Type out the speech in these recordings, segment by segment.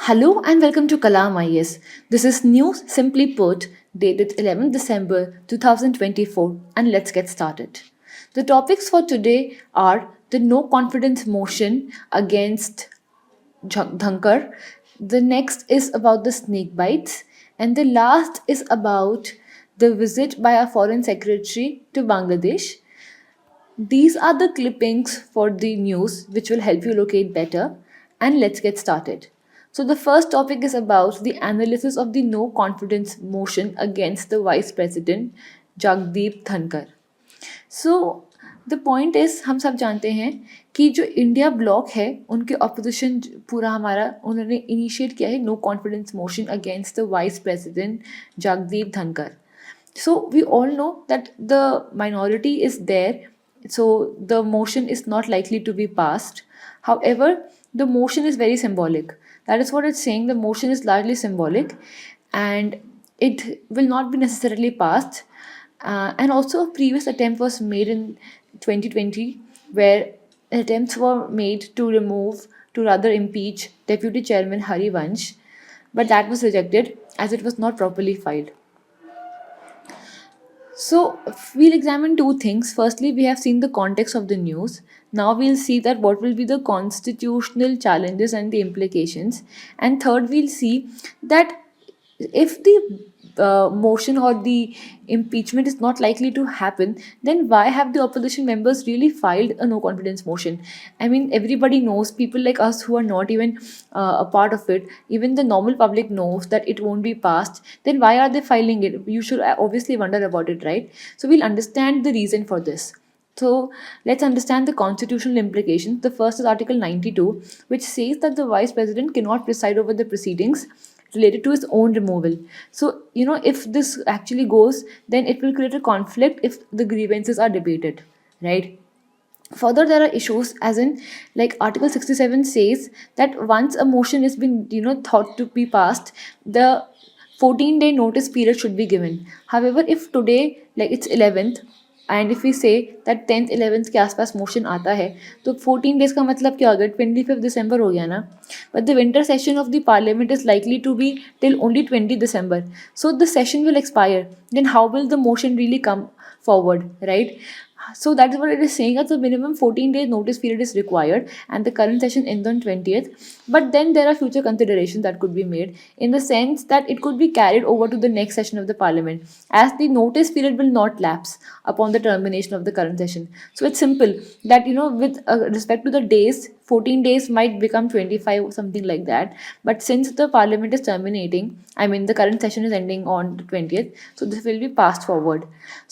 Hello and welcome to Kalam IS. This is News Simply Put, dated 11th December 2024, and let's get started. The topics for today are the no confidence motion against Dhankar, the next is about the snake bites, and the last is about the visit by our foreign secretary to Bangladesh. These are the clippings for the news which will help you locate better. And let's get started. So, the first topic is about the analysis of the no confidence motion against the Vice President Jagdeep Dhankar. So the point is हम सब जानते हैं कि जो India block है उनके opposition पूरा हमारा उन्होंने इनिशिएट किया है no confidence motion against the vice president Jagdeep Dhankhar. So we all know that the minority is there, so the motion is not likely to be passed. However, the motion is very symbolic. That is what it's saying. The motion is largely symbolic and it will not be necessarily passed. And also, a previous attempt was made in 2020 where attempts were made to remove, to rather impeach Deputy Chairman Hari Vansh, but that was rejected as it was not properly filed. So, we'll examine two things. Firstly, we have seen the context of the news. Now, we'll see that what will be the constitutional challenges and the implications. And third, we'll see that if the motion or the impeachment is not likely to happen, then why have the opposition members really filed a no confidence motion? I mean, everybody knows, people like us who are not even a part of it, even the normal public knows that it won't be passed. Then why are they filing it? You should obviously wonder about it, right? So we'll understand the reason for this. So let's understand the constitutional implications. The first is Article 92, which says that the Vice President cannot preside over the proceedings related to his own removal. So, if this actually goes, then it will create a conflict if the grievances are debated, right? Further, there are issues, as in, like Article 67 says that once a motion has been, thought to be passed, the 14-day notice period should be given. However, if today, like it's 11th, and if we say that 10th 11th के आसपास motion आता है तो 14 days का मतलब क्या हो गया 25 दिसंबर हो गया ना. But the winter session of the parliament is likely to be till only 20 December. So the session will expire, then how will the motion really come forward, right? So that is what it is saying, that the minimum 14 days notice period is required and the current session ends on 20th. But then there are future considerations that could be made, in the sense that it could be carried over to the next session of the parliament, as the notice period will not lapse upon the termination of the current session. So it's simple that, with respect to the days, 14 days might become 25 or something like that. But since the parliament is terminating, I mean the current session is ending on the 20th, so this will be passed forward.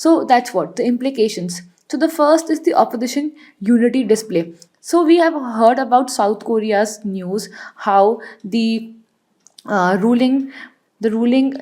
So that's what the implications. So the first is the opposition unity display. So we have heard about South Korea's news, how ruling the ruling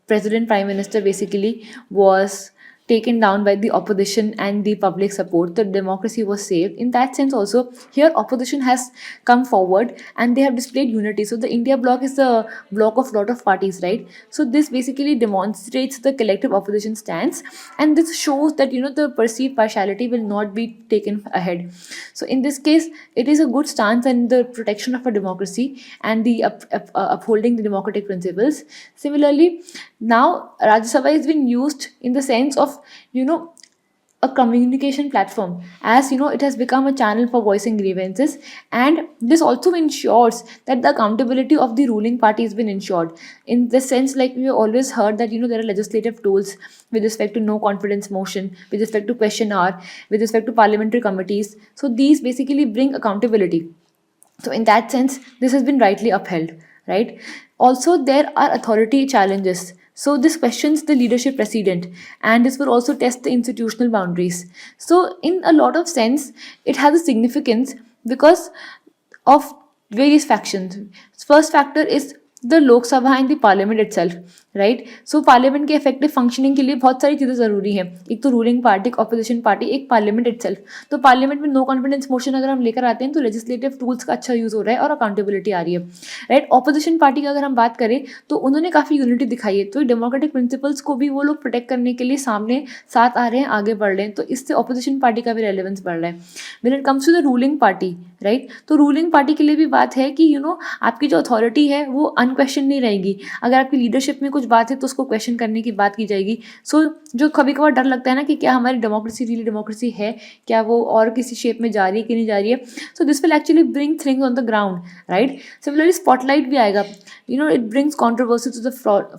president prime minister basically was taken down by the opposition and the public support. The democracy was saved. In that sense, also here opposition has come forward and they have displayed unity. So the India bloc is the bloc of lot of parties, right? So this basically demonstrates the collective opposition stance, and this shows that the perceived partiality will not be taken ahead. So in this case, it is a good stance and the protection of a democracy and the upholding the democratic principles. Similarly, now Rajya Sabha has been used in the sense of a communication platform, as it has become a channel for voicing grievances, and this also ensures that the accountability of the ruling party has been ensured. In the sense, like we always heard that there are legislative tools with respect to no confidence motion, with respect to question hour, with respect to parliamentary committees. So these basically bring accountability. So in that sense, this has been rightly upheld, right? Also, there are authority challenges. So this questions the leadership precedent, and this will also test the institutional boundaries. So in a lot of sense, it has a significance because of various factions. First factor is the Lok Sabha and the parliament itself. Right. So parliament के effective functioning के लिए बहुत सारी चीज़ें ज़रूरी हैं। एक तो रूलिंग पार्टी, एक ऑपोजिशन पार्टी, एक पार्लियामेंट इटसेल्फ। तो पार्लियामेंट में नो कॉन्फिडेंस मोशन अगर हम लेकर आते हैं तो लेजिस्लेटिव टूल्स का अच्छा यूज़ हो रहा है और अकाउंटेबिलिटी आ रही है, राइट। ऑपोजिशन पार्टी की अगर हम बात करें तो उन्होंने काफ़ी यूनिटी दिखाई है, तो डेमोक्रेटिक प्रिंसिपल्स को भी वो लोग प्रोटेक्ट करने के लिए सामने साथ आ रहे हैं, आगे बढ़ रहे हैं, तो इससे ऑपोजिशन पार्टी का भी रेलेवेंस बढ़ रहा है। When it comes to the ruling party, right, तो रूलिंग पार्टी के लिए भी बात है कि आपकी जो अथॉरिटी है वो अनक्वेश्चन नहीं रहेगी। अगर आपकी लीडरशिप में कुछ बात है तो उसको क्वेश्चन करने की बात की जाएगी। सो जो कभी कभार डर लगता है ना कि क्या हमारी डेमोक्रेसी रियली डेमोक्रेसी है, क्या वो और किसी शेप में जा रही है कि नहीं जा रही है, so this will actually bring things on the ground, right. Similarly spotlight भी आएगा, it brings controversy to the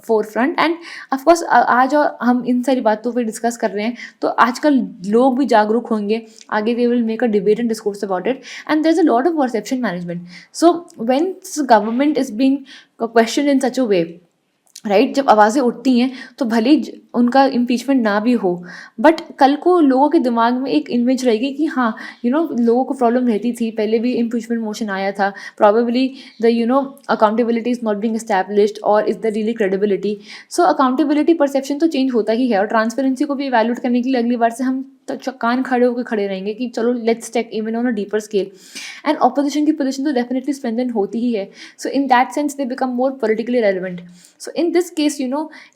forefront. And of course आज और हम इन सारी बातों पर डिस्कस कर रहे हैं तो आजकल लोग भी जागरूक होंगे, आगे they will make a debate and discourse about it, and there is a lot of perception management. So when government is being question in such a way, right, जब आवाज़ें उठती हैं तो भले ही उनका इम्पीचमेंट ना भी हो, बट कल को लोगों के दिमाग में एक इमेज रहेगी कि हाँ, लोगों को प्रॉब्लम रहती थी, पहले भी इम्पीचमेंट मोशन आया था, probably the accountability is not being established और is the really credibility. So accountability perception तो चेंज होता ही है, और ट्रांसपेरेंसी को भी इवैल्यूएट करने के लिए अगली बार से हम कान खड़े होकर खड़े रहेंगे कि चलो let's take even on a deeper scale. And opposition की पोजीशन तो डेफिनेटली स्ट्रेंथन होती ही है, so in that sense they become more politically relevant. So in this case,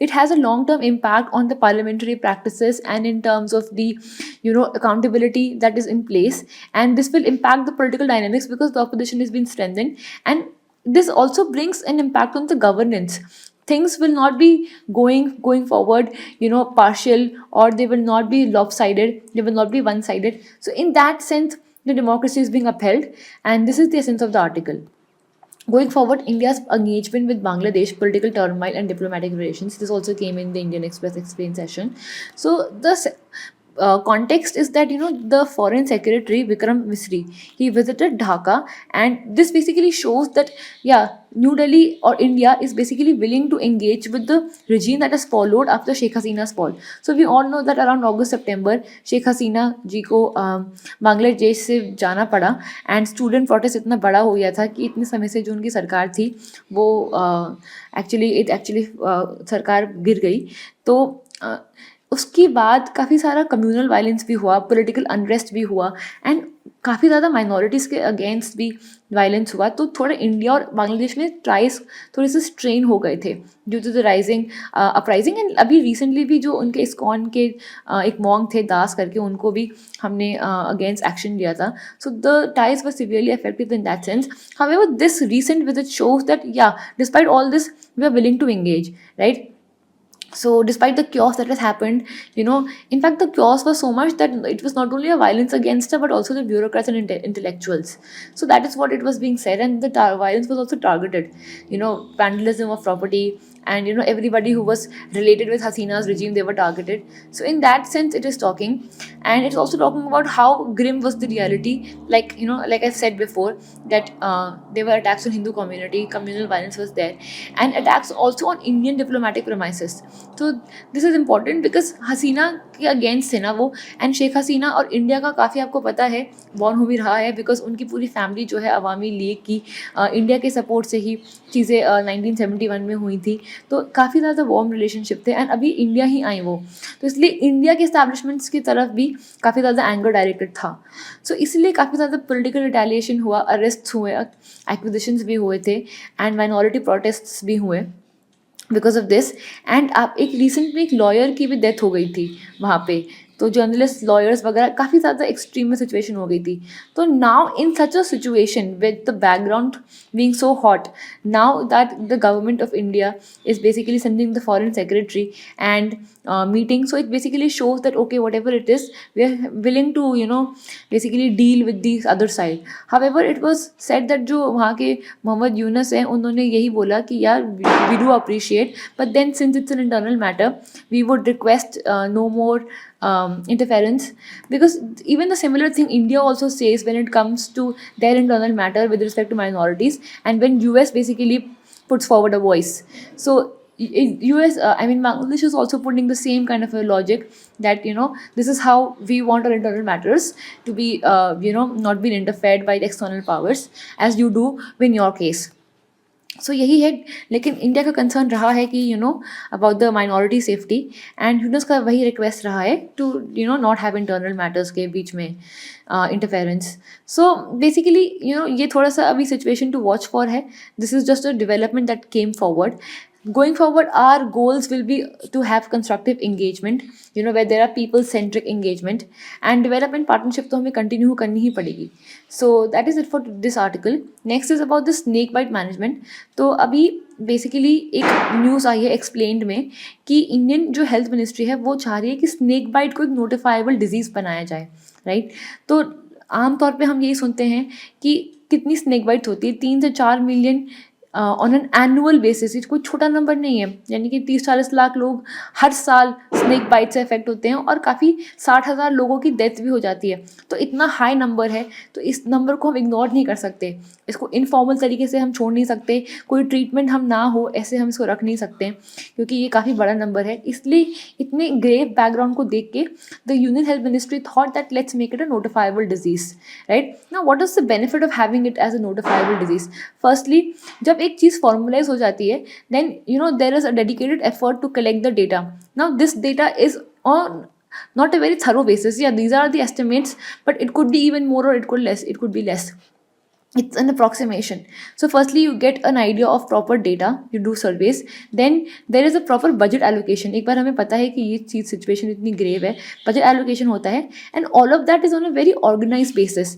it has a long-term impact on the parliamentary practices and in terms of the, accountability that is in place. And this will impact the political dynamics because the opposition is being strengthened. And this also brings an impact on the governance. Things will not be going forward, partial, or they will not be lopsided. They will not be one-sided. So in that sense, the democracy is being upheld, and this is the essence of the article. Going forward, India's engagement with Bangladesh, political turmoil and diplomatic relations. This also came in the Indian Express Explain session. So the context is that the Foreign Secretary Vikram Misri, he visited Dhaka, and this basically shows that New Delhi or India is basically willing to engage with the regime that has followed after Sheikh Hasina's fall. So we all know that around August September Sheikh Hasina जी को बांग्लादेश से जाना पड़ा, and student protest इतना बड़ा हो गया था कि इतने समय से जो उनकी सरकार थी वो एक्चुअली सरकार गिर गई। तो उसके बाद काफ़ी सारा कम्युनल वायलेंस भी हुआ, पॉलिटिकल अनरेस्ट भी हुआ, एंड काफ़ी ज़्यादा माइनॉरिटीज़ के अगेंस्ट भी वायलेंस हुआ। तो थोड़ा इंडिया और बांग्लादेश में ट्राइस थोड़े से स्ट्रेन हो गए थे due to the rising uprising. And अभी रिसेंटली भी जो उनके इस्कॉन के एक मॉन्ग थे दास करके, उनको भी हमने अगेंस्ट एक्शन लिया था। So the ties were severely affected in that sense. However this recent visit shows that despite all this we are willing to engage, right? So despite the chaos that has happened, in fact the chaos was so much that it was not only a violence against her but also the bureaucrats and intellectuals. So that is what it was being said, and the violence was also targeted, vandalism of property, and everybody who was related with Hasina's regime, they were targeted. So in that sense it is talking, and it's also talking about how grim was the reality. Like I said before, that there were attacks on Hindu community, communal violence was there, and attacks also on Indian diplomatic premises. तो this is important because हसीना के against है ना वो, and Sheikh Hasina और India का काफ़ी आपको पता है बॉर्न हो भी रहा है, बिकॉज उनकी पूरी फैमिली जो है अवामी लीग की इंडिया के सपोर्ट से ही चीज़ें 1971 में हुई थी। तो काफ़ी ज़्यादा वार्म रिलेशनशिप थे, एंड अभी इंडिया ही आई वो, तो इसलिए इंडिया के इस्टेब्लिशमेंट्स की तरफ भी काफ़ी ज़्यादा एंगर डायरेक्टेड था। सो इसलिए काफ़ी ज़्यादा पोलिटिकल रिटेलिएशन हुआ, अरेस्ट हुए, एक्विजिशंस भी हुए थे, एंड माइनॉरिटी प्रोटेस्ट्स भी हुए बिकॉज ऑफ दिस। एंड आप एक रिसेंट में एक लॉयर की भी डेथ हो गई थी वहाँ पे, तो जर्नलिस्ट, लॉयर्स वगैरह काफ़ी ज़्यादा एक्सट्रीम में सिचुएशन हो गई थी। तो now in such a situation with the background being so hot, now that the government of India is basically sending the foreign secretary and meeting, so it basically shows that okay, whatever it is, we are willing to basically deal with the other side. However, it was said that जो वहाँ के मोहम्मद यूनस हैं, उन्होंने यही बोला कि यार we do appreciate, but then since it's an internal matter, we would request no more interference, because even the similar thing India also says when it comes to their internal matter with respect to minorities, and when US basically puts forward a voice. So US, Bangladesh is also putting the same kind of a logic that this is how we want our internal matters to be not being interfered by the external powers, as you do in your case. सो यही है। लेकिन India का concern रहा है कि about the minority safety, and Yunus का वही request रहा है to not have internal matters के बीच में इंटरफेरेंस। सो बेसिकली ये थोड़ा सा अभी सिचुएशन टू वॉच फॉर है। This is just a development that came forward. Going forward, our goals will be to have constructive engagement, where there are people centric engagement, and development partnership तो हमें continue करनी ही पड़ेगी. So that is it for this article. Next is about the snake bite management. तो अभी basically एक news आई है explained में कि इंडियन जो हेल्थ मिनिस्ट्री है वो चाह रही है कि स्नेक बाइट को एक नोटिफाइबल डिजीज़ बनाया जाए, राइट. तो आमतौर पे हम यही सुनते हैं कि कितनी स्नेक बाइट्स होती है, 3 से 4 million on an annual basis. ये कोई छोटा नंबर नहीं है, यानी कि 30-40 लाख लोग हर साल स्नेक बाइट से अफेक्ट होते हैं और काफ़ी 60,000 लोगों की डेथ भी हो जाती है. तो इतना हाई नंबर है, तो इस नंबर को हम इग्नोर नहीं कर सकते. इसको इनफॉर्मल तरीके से हम छोड़ नहीं सकते, कोई ट्रीटमेंट हम ना हो ऐसे हम इसको रख नहीं सकते, क्योंकि ये काफ़ी बड़ा नंबर है. इसलिए इतने ग्रेव बैकग्राउंड को देख के the union health ministry thought that let's make it a notifiable disease, right. Now what is the benefit of having it as a notifiable disease? Firstly, जब एक चीज़ फॉर्मुलाइज हो जाती है, then there is a dedicated effort to collect the data. Now this data is on not a very thorough basis. Yeah, these are the estimates, but it could be even more or it could be less. It's an approximation. So firstly, you get an idea of proper data, you do surveys, then there is a proper budget allocation. एक बार हमें पता है कि ये चीज़ situation इतनी grave है, budget allocation होता है, and all of that is on a very organized basis.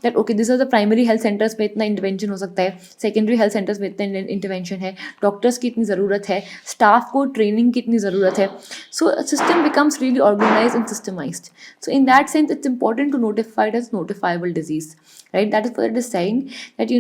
That okay, this is the primary health centers में इतना intervention हो सकता है, secondary health centers में इतना intervention है, doctors की इतनी ज़रूरत है, staff को training की इतनी ज़रूरत है. So a system becomes really organized and systemized. So in that sense, it's important to notify it as notifiable disease, right? That is what it is saying, that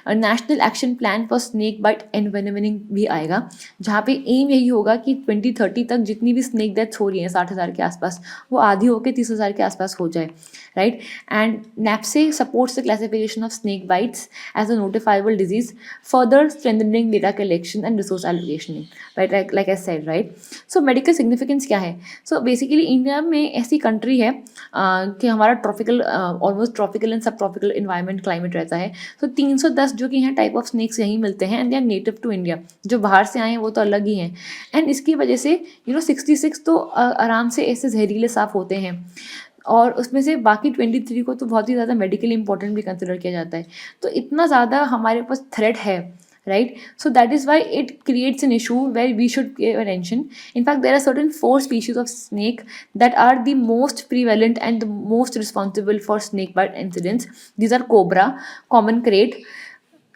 a national action plan for snake bite envenoming भी आएगा, जहाँ पे M यही होगा कि 2030 तक जितनी भी स्नेक डेथ्स हो रही हैं 60,000 के आसपास, वो आधी होकर 30,000 के आसपास हो जाए, right. And NAPSE supports the classification of snake bites as a notifiable disease, further strengthening data collection and resource allocation, right? Like I said, right. So medical significance क्या है? So basically इंडिया में ऐसी country है कि हमारा tropical, almost tropical and सब tropical environment climate रहता है. तो 310 जो कि हैं टाइप ऑफ स्नेक्स यहीं मिलते हैं, and they are native to India. जो बाहर से आए हैं वो तो अलग ही हैं, एंड इसकी वजह से 66 तो आराम से ऐसे जहरीले साफ होते हैं, और उसमें से बाकी 23 को तो बहुत ही ज़्यादा मेडिकली इंपॉर्टेंट भी कंसिडर किया जाता है. तो इतना ज़्यादा हमारे पास थ्रेट है, right? So that is why it creates an issue where we should pay attention. In fact, there are certain 4 species of snake that are the most prevalent and the most responsible for snake bite incidents. These are cobra, common krait,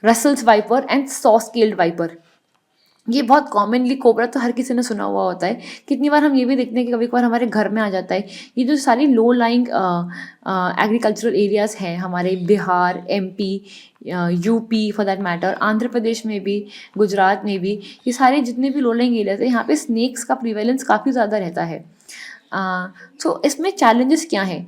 Russell's viper and saw-scaled viper. ये बहुत commonly, cobra तो हर किसी ने सुना हुआ होता है. कितनी बार हम ये भी देखते हैं कि कभी कभार हमारे घर में आ जाता है. ये जो सारी लो लाइंग एग्रीकल्चरल एरियाज़ हैं हमारे, Bihar, MP, UP for that matter, Andhra Pradesh में भी, गुजरात में भी, ये सारे जितने भी लो लाइंग एरियाज़ हैं, यहाँ पे स्नेक्स का प्रिवेलेंस काफ़ी ज़्यादा रहता है. सो इसमें चैलेंजेस क्या हैं?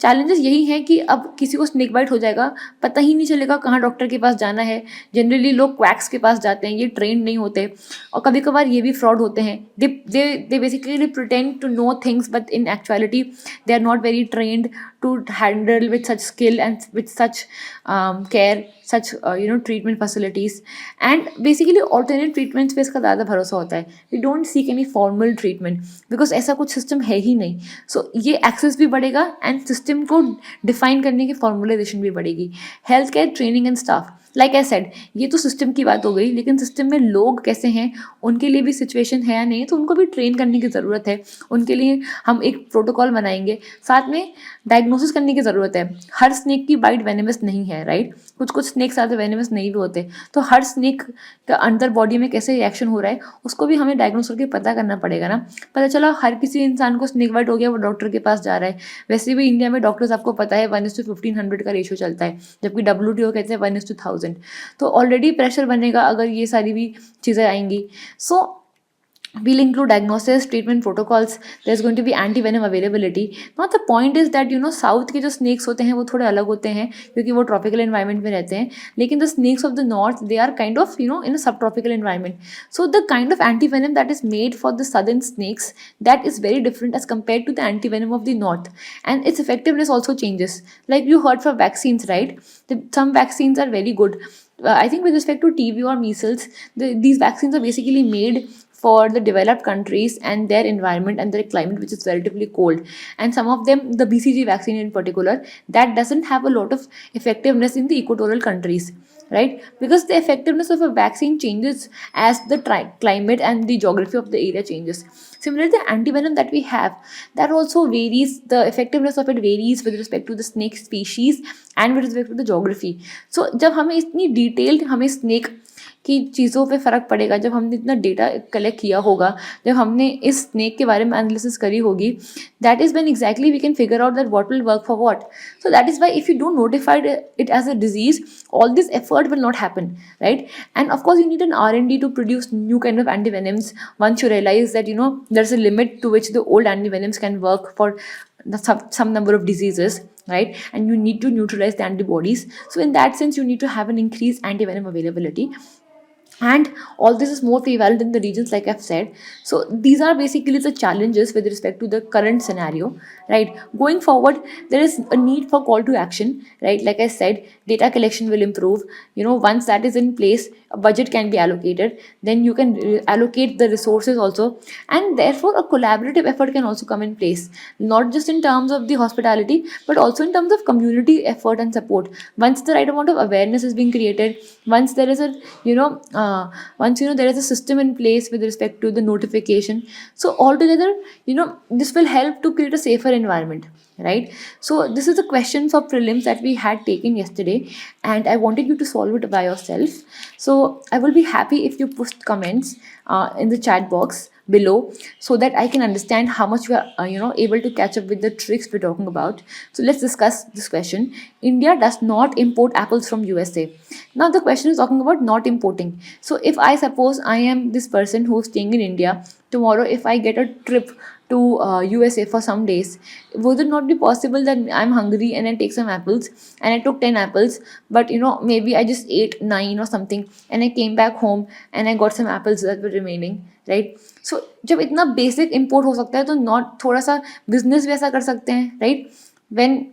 चैलेंजेस यही हैं कि अब किसी को स्नेक बाइट हो जाएगा, पता ही नहीं चलेगा कहाँ डॉक्टर के पास जाना है. जनरली लोग क्वैक्स के पास जाते हैं, ये ट्रेंड नहीं होते, और कभी कभार ये भी फ्रॉड होते हैं. They basically pretend to know things, but in actuality they are not very trained to handle with such skill and with such care, such treatment facilities. And basically alternate treatments पे इसका ज़्यादा भरोसा होता है. We don't seek any formal treatment because ऐसा कुछ system है ही नहीं. So ये एक्सेस भी बढ़ेगा एंड सिस्टम को डिफाइन करने की फॉर्मुलाइजेशन भी बढ़ेगी. Health care training and staff, like I said, ये तो सिस्टम की बात हो गई, लेकिन सिस्टम में लोग कैसे हैं, उनके लिए भी सिचुएशन है या नहीं, तो उनको भी ट्रेन करने की ज़रूरत है. उनके लिए हम एक प्रोटोकॉल बनाएंगे, साथ में डायग्नोसिस करने की ज़रूरत है. हर स्नेक की बाइट वेनेमस नहीं है, राइट. कुछ स्नेक्स आते वेनेमस नहीं भी होते, तो हर स्नेक का अंदर बॉडी में कैसे रिएक्शन हो रहा है उसको भी हमें डायग्नोस करके पता करना पड़ेगा ना. पता चला हर किसी इंसान को स्नेक बाइट हो गया, वो डॉक्टर के पास जा रहा है. वैसे भी इंडिया में डॉक्टर्स, आपको पता है, 1:1500 का रेशियो चलता है, जबकि WTO कहते हैं 1:1000. तो ऑलरेडी प्रेशर बनेगा अगर ये सारी भी चीज़ें आएंगी. सो we'll include diagnosis, treatment protocols, there's going to be anti-venom availability. Now the point is that south के जो snakes होते हैं वो थोड़े अलग होते हैं क्योंकि वो ट्रॉपिकल environment में रहते हैं, लेकिन the snakes of the north, they are kind of in a subtropical environment. So the kind of anti-venom that is made for the southern snakes, that is very different as compared to the anti-venom of the north, and its effectiveness also changes. Like you heard for vaccines, right? Some vaccines are very good. I think with respect to TB or measles, these vaccines are basically made for the developed countries and their environment and their climate, which is relatively cold. And some of them, the BCG vaccine in particular, that doesn't have a lot of effectiveness in the equatorial countries, right? Because the effectiveness of a vaccine changes as the climate and the geography of the area changes. Similarly, the antivenom that we have, that also varies. The effectiveness of it varies with respect to the snake species and with respect to the geography. So जब हमें इतनी detailed हमें snake की चीज़ों पे फ़र्क पड़ेगा, जब हमने इतना डेटा कलेक्ट किया होगा, जब हमने इस स्नेक के बारे में एनालिसिस करी होगी, that is when exactly we can figure out that what will work for what. So that is why if you don't notify it as a disease, all this effort will not happen, right? And of course you need an R&D to produce new kind of antivenoms once you realize that there's a limit to which the old antivenoms can work for some number of diseases, right? And you need to neutralize the antibodies. So in that sense you need to have an increased antivenom availability, and all this is more prevalent in the regions like I've said. So these are basically the challenges with respect to the current scenario, right? Going forward, there is a need for call to action, right? Like I said, data collection will improve. Once that is in place, a budget can be allocated, then you can allocate the resources also, and therefore a collaborative effort can also come in place, not just in terms of the hospitality but also in terms of community effort and support. Once the right amount of awareness is being created, once there is a once there is a system in place with respect to the notification, so altogether this will help to create a safer environment, right? So this is the question for prelims that we had taken yesterday, and I wanted you to solve it by yourself. So I will be happy if you post comments in the chat box below, so that I can understand how much you are able to catch up with the tricks we're talking about. So let's discuss this question. India does not import apples from USA. Now the question is talking about not importing. So if I suppose I am this person who's staying in India, tomorrow if I get a trip to USA for some days, would it not be possible that I'm hungry and I take some apples, and I took 10 apples, but maybe I just ate 9 or something, and I came back home and I got some apples that were remaining, right? So जब इतना basic import हो सकता है, तो not थोड़ा सा business भी ऐसा कर सकते हैं, right? When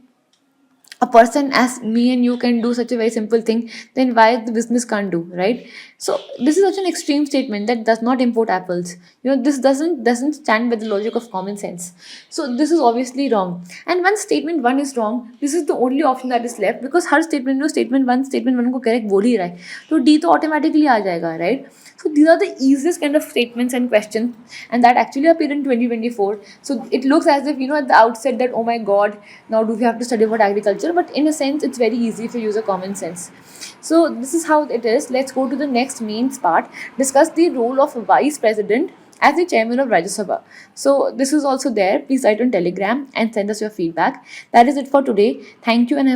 a person as me and you can do such a very simple thing, then why the business can't do, right? So this is such an extreme statement that does not import apples. This doesn't stand by the logic of common sense. So this is obviously wrong. And when statement one is wrong, this is the only option that is left, because her statement one को correct बोल ही रहा है, तो D तो automatically आ जाएगा, right? So these are the easiest kind of statements and questions, and that actually appeared in 2024. So it looks as if at the outset that, oh my god, now do we have to study about agriculture? But in a sense, it's very easy if you use a common sense. So this is how it is. Let's go to the next main part. Discuss the role of vice president as the chairman of Rajya Sabha. So this is also there. Please write on Telegram and send us your feedback. That is it for today. Thank you and